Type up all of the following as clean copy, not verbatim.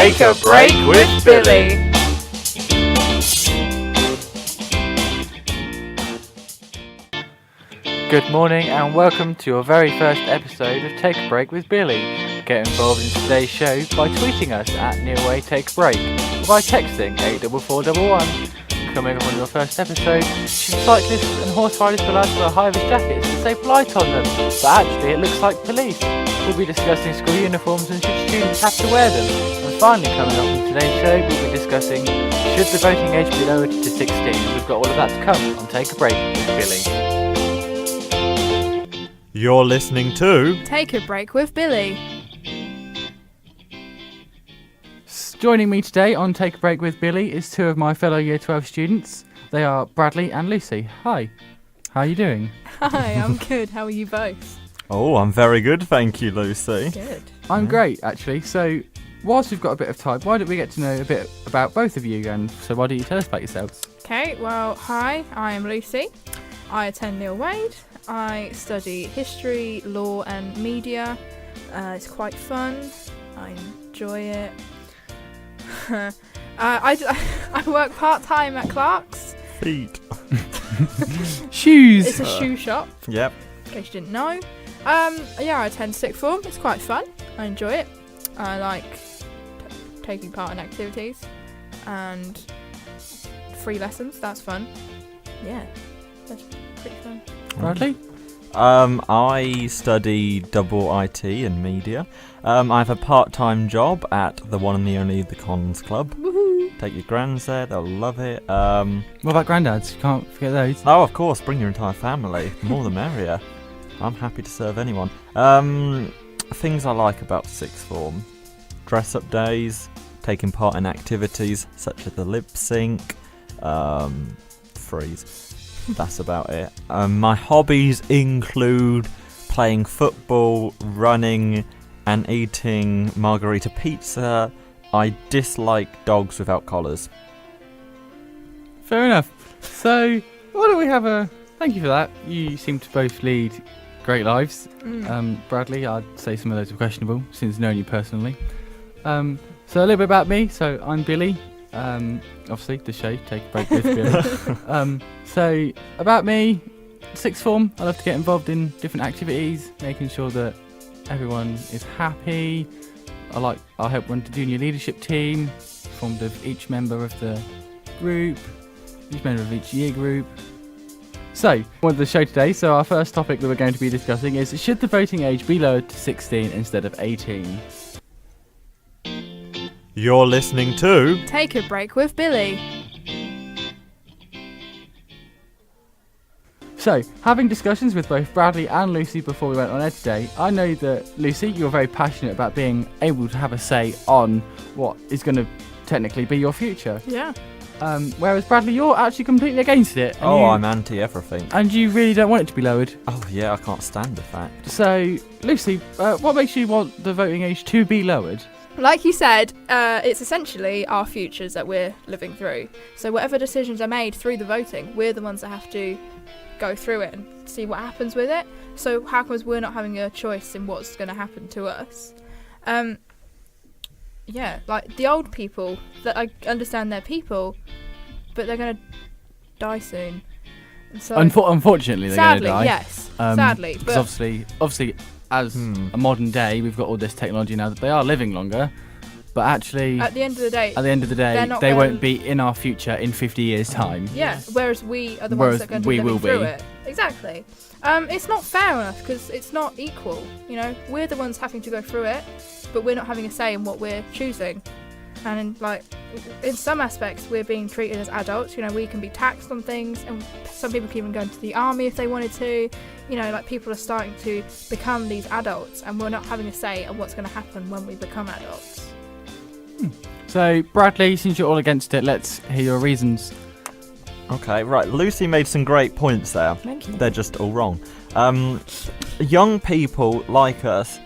Take a break with Billy. Good morning and welcome to your very first episode of Take a Break with Billy. Get involved in today's show by tweeting us at NearWayTakeABreak or by texting 84411. Coming up on your first episode, should cyclists and horse riders be allowed to wear high-vis jackets and say polite on them, but actually it looks like police. We'll be discussing school uniforms and should students have to wear them. And finally, coming up on today's show, we'll be discussing should the voting age be lowered to 16. We've got all of that to come on Take a Break with Billy. You're listening to Take a break with Billy. Joining me today on Take a Break with Billy is two of my fellow Year 12 students. They are Bradley and Lucy. Hi. How are you doing? Hi, I'm good. How are you both? Oh, I'm very good, thank you, Lucy. Good. I'm great, actually. So, whilst we've got a bit of time, why don't we get to know a bit about both of you? And so, why don't you tell us about yourselves? Okay, well, hi, I am Lucy. I attend Neil Wade. I study history, law and media. It's quite fun. I enjoy it. I work part-time at Clark's. Feet. Shoes! It's a shoe shop, Yep. in case you didn't know. Yeah, I attend sixth form. It's quite fun. I enjoy it. I like taking part in activities and free lessons. That's fun. Yeah, that's pretty fun. Bradley? I study double IT and media. I have a part-time job at the one and the only The Cons Club. Woohoo! Take your grands there, they'll love it. What about granddads? You can't forget those. Oh, of course, bring your entire family. The more the merrier. I'm happy to serve anyone. Things I like about sixth form. Dress-up days, taking part in activities such as the lip sync, freeze. That's about it. My hobbies include playing football, running, and eating margarita pizza. I dislike dogs without collars. Fair enough. So, why don't we have a... Thank you for that. You seem to both lead great lives. Bradley, I'd say some of those are questionable, since knowing you personally. So, a little bit about me. So, I'm Billy. Obviously, the show, Take a Break with Billy. So, about me, sixth form, I love to get involved in different activities, making sure that everyone is happy. I help run the junior leadership team, formed of each member of the group, each member of each year group. So, on the show today, so our first topic that we're going to be discussing is, should the voting age be lowered to 16 instead of 18? You're listening to Take a break with Billy. So, having discussions with both Bradley and Lucy before we went on air today, I know that, Lucy, you're very passionate about being able to have a say on what is going to technically be your future. Yeah. Whereas, Bradley, you're actually completely against it. I'm anti-everything. And you really don't want it to be lowered. Oh yeah, I can't stand the fact. So, Lucy, what makes you want the voting age to be lowered? Like you said, it's essentially our futures that we're living through. So whatever decisions are made through the voting, we're the ones that have to go through it and see what happens with it. So how comes we're not having a choice in what's going to happen to us? Yeah, like the old people, that I understand they're people, but they're going to die soon. And so Unfortunately, they're going to sadly, die. yes. Um, Sadly. Because obviously, as a modern day, we've got all this technology now that they are living longer, but actually, At the end of the day, they not won't be in our future in 50 years' time. yeah, whereas we are the ones that are going to be living through it. Exactly. It's not fair enough because it's not equal. You know, we're the ones having to go through it, but we're not having a say in what we're choosing. And in some aspects, we're being treated as adults. You know, we can be taxed on things, and some people can even go into the army if they wanted to. You know, like people are starting to become these adults, and we're not having a say on what's going to happen when we become adults. So, Bradley, since you're all against it, let's hear your reasons. Okay, right. Lucy made some great points there. Thank you. They're just all wrong. Young people like us,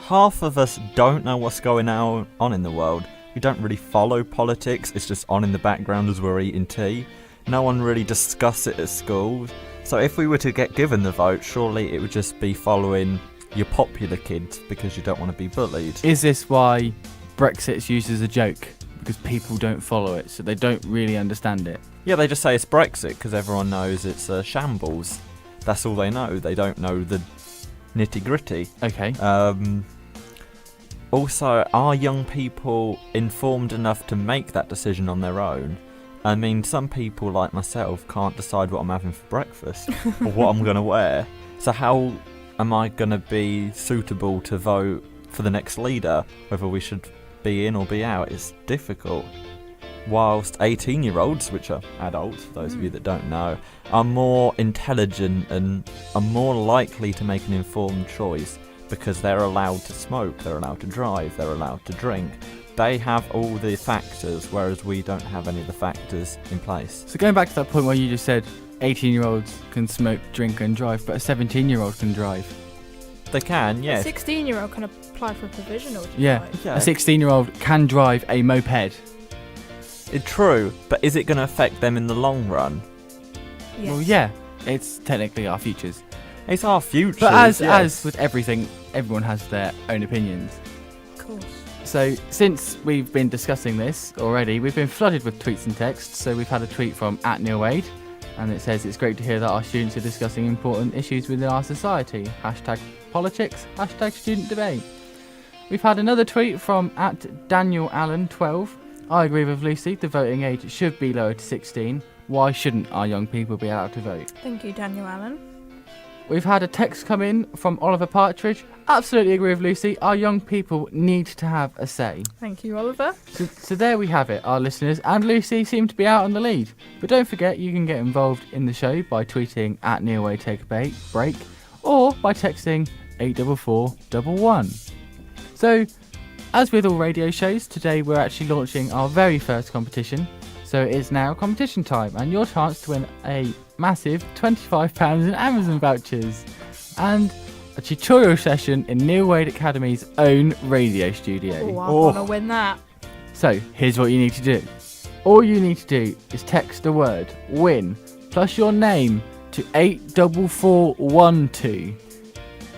half of us don't know what's going on in the world. We don't really follow politics. It's just on in the background as we're eating tea. No one really discusses it at school. So if we were to get given the vote, surely it would just be following your popular kids because you don't want to be bullied. Is this why Brexit's used as a joke because people don't follow it, so they don't really understand it. Yeah, they just say it's Brexit because everyone knows it's a shambles. That's all they know. They don't know the nitty-gritty. Okay. Also, are young people informed enough to make that decision on their own? I mean, some people like myself can't decide what I'm having for breakfast or what I'm going to wear. So how am I going to be suitable to vote for the next leader, whether we should be in or be out? It's difficult. Whilst 18-year-olds, which are adults, for those of you that don't know, are more intelligent and are more likely to make an informed choice because they're allowed to smoke, they're allowed to drive, they're allowed to drink. They have all the factors, whereas we don't have any of the factors in place. So going back to that point where you just said 18-year-olds can smoke, drink and drive, but a 17-year-old can drive. They can, A yes. 16-year-old can apply for a provisional to Yeah. drive. Yeah. A 16-year-old can drive a moped. It's true, but is it going to affect them in the long run? Yes. Well, yeah, it's technically our futures. It's our future. But as with everything, everyone has their own opinions. Of course. So since we've been discussing this already, we've been flooded with tweets and texts. So we've had a tweet from @NeilWade, and it says it's great to hear that our students are discussing important issues within our society. #politics, #student debate. We've had another tweet from @DanielAllen12. I agree with Lucy, the voting age should be lowered to 16. Why shouldn't our young people be allowed to vote? Thank you, Daniel Allen. We've had a text come in from Oliver Partridge. Absolutely agree with Lucy. Our young people need to have a say. Thank you, Oliver. So there we have it. Our listeners and Lucy seem to be out on the lead. But don't forget, you can get involved in the show by tweeting @NeilWade Take a Break or by texting 84411. So, as with all radio shows, today we're actually launching our very first competition. So it is now competition time and your chance to win a massive £25 in Amazon vouchers and a tutorial session in Neil Wade Academy's own radio studio. Oh, I want to win that. So here's what you need to do. All you need to do is text the word WIN plus your name to 84412.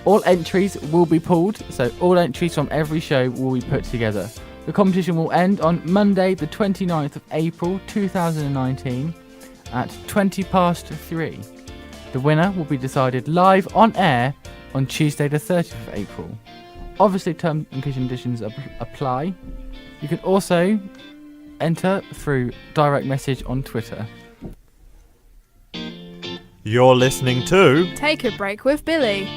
All entries will be pulled, so all entries from every show will be put together. The competition will end on Monday the 29th of April 2019 at 3:20. The winner will be decided live on air on Tuesday the 30th of April. Obviously terms and conditions apply. You can also enter through direct message on Twitter. You're listening to Take a break with Billy.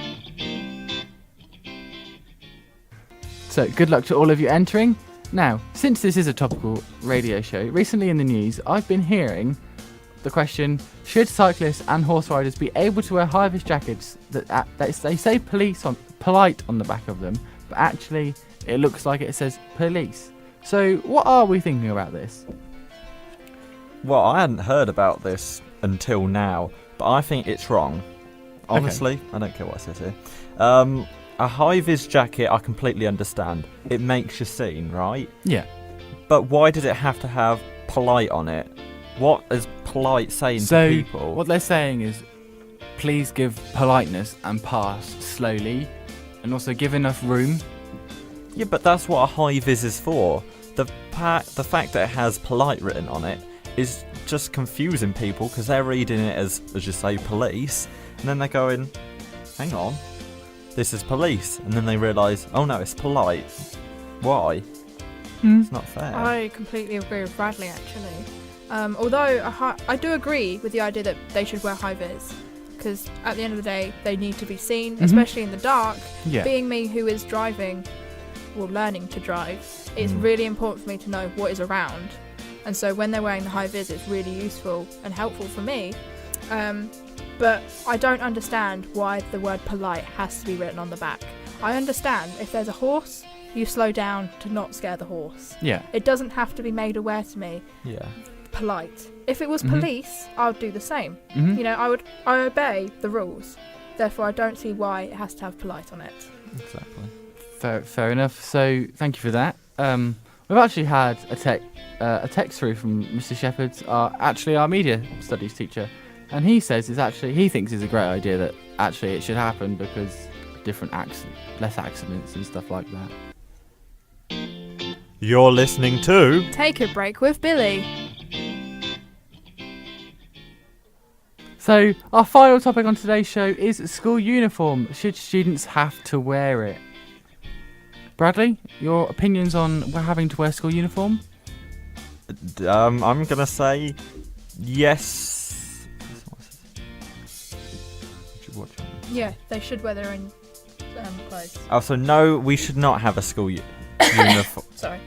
So good luck to all of you entering. Now, since this is a topical radio show, recently in the news I've been hearing the question, should cyclists and horse riders be able to wear high-vis jackets that they say polite on the back of them, but actually it looks like it says police. So what are we thinking about this? Well, I hadn't heard about this until now, but I think it's wrong. Honestly, I don't care what I said here. A high-vis jacket, I completely understand. It makes you seen, right? Yeah. But why does it have to have polite on it? What is polite saying to people? What they're saying is, please give politeness and pass slowly, and also give enough room. Yeah, but that's what a high-vis is for. The fact that it has polite written on it is just confusing people because they're reading it as you say, police, and then they're going, hang on, this is police, and then they realise, oh no, it's polite. Why? It's not fair. I completely agree with Bradley, actually. Although I do agree with the idea that they should wear high vis, because at the end of the day, they need to be seen, especially in the dark. Yeah. Being me who is driving, or learning to drive, it's really important for me to know what is around. And so when they're wearing the high vis, it's really useful and helpful for me. But I don't understand why the word polite has to be written on the back. I understand if there's a horse, you slow down to not scare the horse. Yeah. It doesn't have to be made aware to me. Yeah. Polite. If it was police, I would do the same. Mhm. You know, I obey the rules. Therefore, I don't see why it has to have polite on it. Exactly. Fair enough. So thank you for that. We've actually had a text through from Mr. Shepherd, our media studies teacher, and he says he thinks it's a great idea that actually it should happen because less accidents and stuff like that. You're listening to Take a Break with Billy. So, our final topic on today's show is school uniform. Should students have to wear it? Bradley, your opinions on having to wear school uniform? I'm gonna say yes. Yeah, they should wear their own clothes. Oh, so no, we should not have a school uniform. Sorry.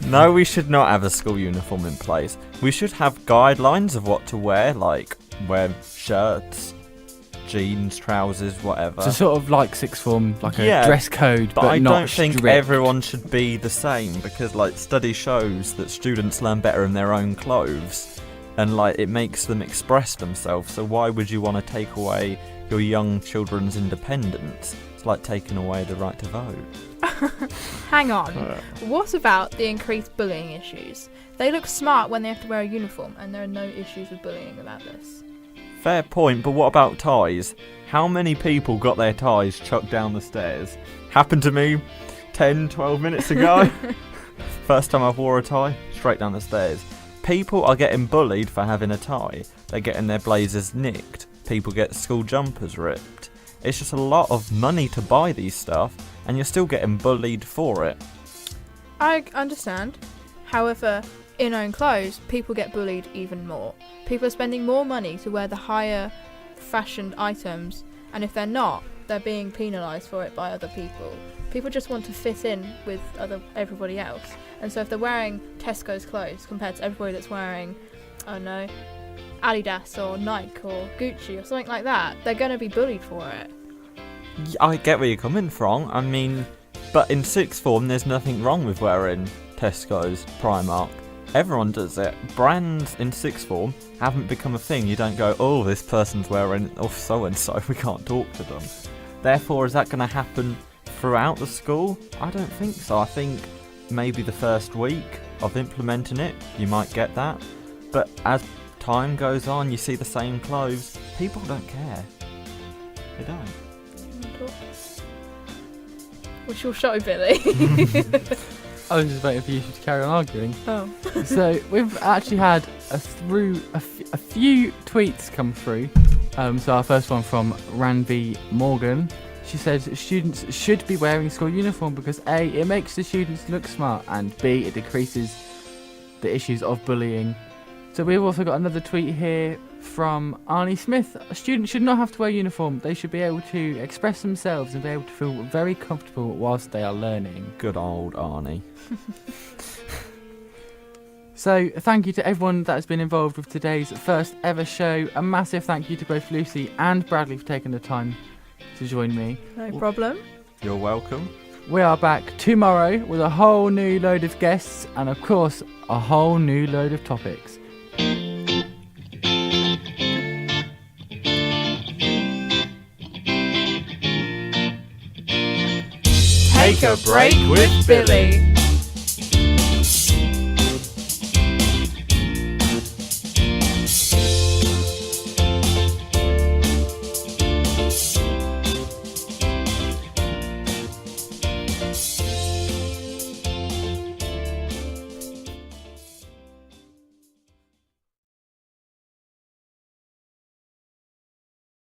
No, we should not have a school uniform in place. We should have guidelines of what to wear, like wear shirts, jeans, trousers, whatever. So sort of like sixth form, like a Yeah, dress code, but I not don't think strict. everyone should be the same, because like study shows that students learn better in their own clothes, and like it makes them express themselves. So why would you want to take away your young children's independence? It's like taking away the right to vote. Hang on. What about the increased bullying issues? They look smart when they have to wear a uniform, and there are no issues with bullying about this. Fair point, but what about ties? How many people got their ties chucked down the stairs? Happened to me 10, 12 minutes ago. First time I've wore a tie, straight down the stairs. People are getting bullied for having a tie. They're getting their blazers nicked. People get school jumpers ripped. It's just a lot of money to buy these stuff, and you're still getting bullied for it. I understand. However, in own clothes, people get bullied even more. People are spending more money to wear the higher fashioned items, and if they're not, they're being penalised for it by other people. People just want to fit in with everybody else. And so if they're wearing Tesco's clothes compared to everybody that's wearing, I don't know, Adidas or Nike or Gucci or something like that, they're going to be bullied for it. I get where you're coming from. I mean, but in sixth form, there's nothing wrong with wearing Tesco's, Primark. Everyone does it. Brands in sixth form haven't become a thing. You don't go, oh, this person's wearing so-and-so, we can't talk to them. Therefore, is that going to happen throughout the school? I don't think so. I think maybe the first week of implementing it, you might get that. But as time goes on, you see the same clothes, people don't care. They don't. What's your show, Billy? I was just waiting for you to carry on arguing. Oh. So we've actually had a few tweets come through. So our first one from Ranvi Morgan. She says students should be wearing school uniform because A, it makes the students look smart, and B, it decreases the issues of bullying. So we've also got another tweet here from Arnie Smith. Students should not have to wear a uniform. They should be able to express themselves and be able to feel very comfortable whilst they are learning. Good old Arnie. So thank you to everyone that has been involved with today's first ever show. A massive thank you to both Lucy and Bradley for taking the time to join me. No problem. You're welcome. We are back tomorrow with a whole new load of guests and of course a whole new load of topics. Take a break with Billy.